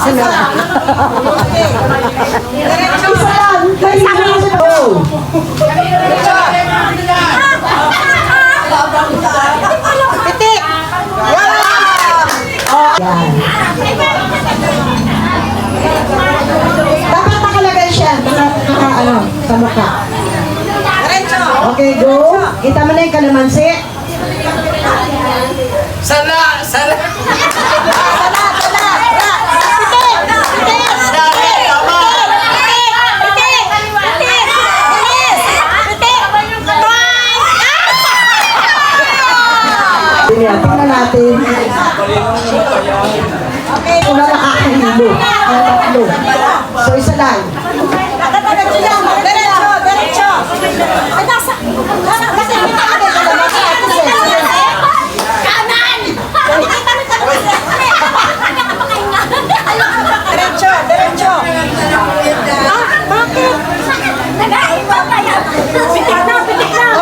Isa lang. Pitik! Yan. Dapat nakalagay siya. Sa mukha. Okay, go. Kita mo na yung kalamansi. Sala! Sala! Tingnan natin. Kung na nakakahilo. Ang tatlo. So, isa lang. Diretso! Kanan! Diretso! Bakit? Nag-aiba pa yan!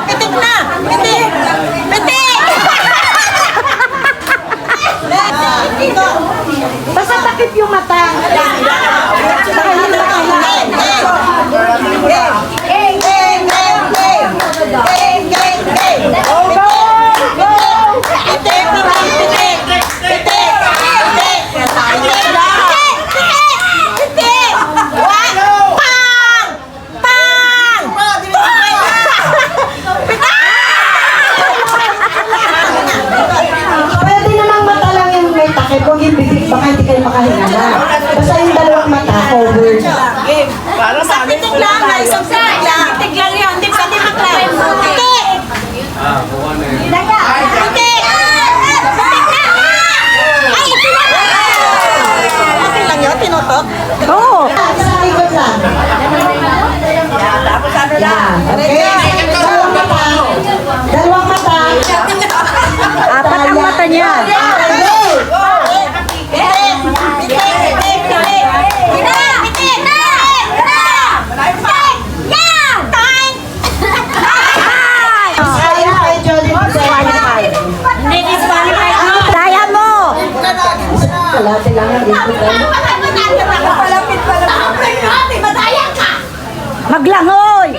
Pitik na! Pitik! Basta takip yung mata. Pwede namang mata lang yung may takip. Huwag yung bibig. Baka hindi kayo makahinga na. Basta yung dalawang mata, covered. Para sa amin, Pitik lang! Pitik lang yun! Hindi pwede maklaim! Pitik! Pitik! Ay, ito na! Okay lang yun? Tinutok? Oo. Isang ikot lang. Yan. Okay. Dalawang mata. Dalawang mata. Apat ang mata niya. Sayang kay Jolly. Kaya mo! Kalate lang ang ikot lang. Maglangoy!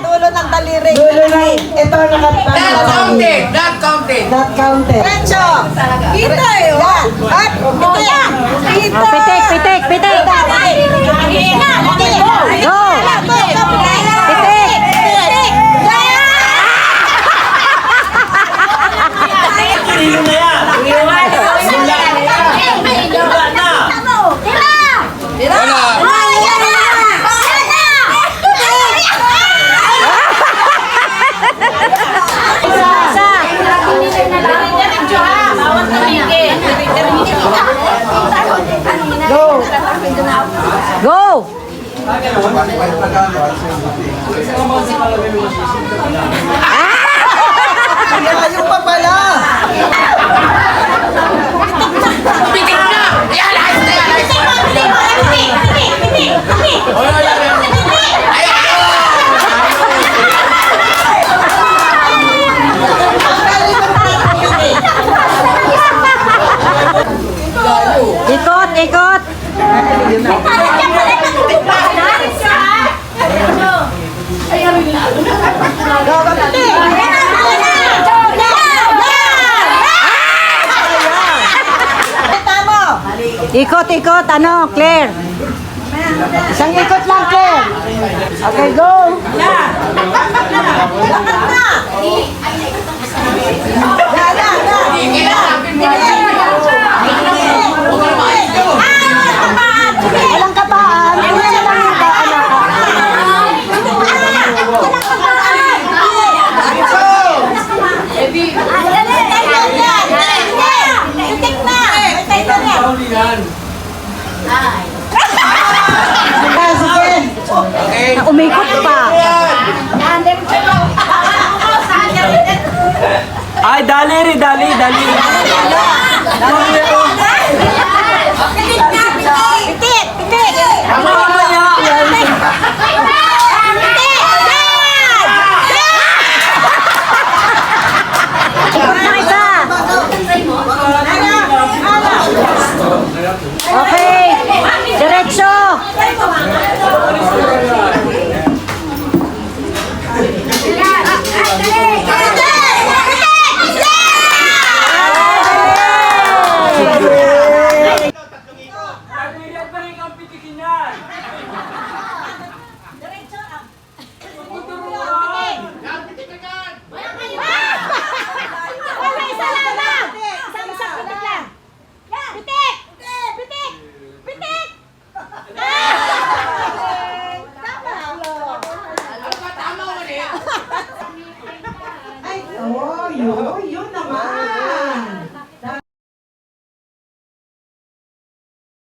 Dulo ng daliri. Dulo lang. Ito nakatama. Not counted! Not counted! Not counted. Diretso! Kita eh! At! Kita! Pitik! Go! Pitik! Sino na yan? Wala! Go! Ayaw pa pala! Pitik na! Yan! Ayos na yan! Ayos na Ikot! Ikot! Ano, Claire? Isang ikot lang, Claire. Okay, go. Sige na!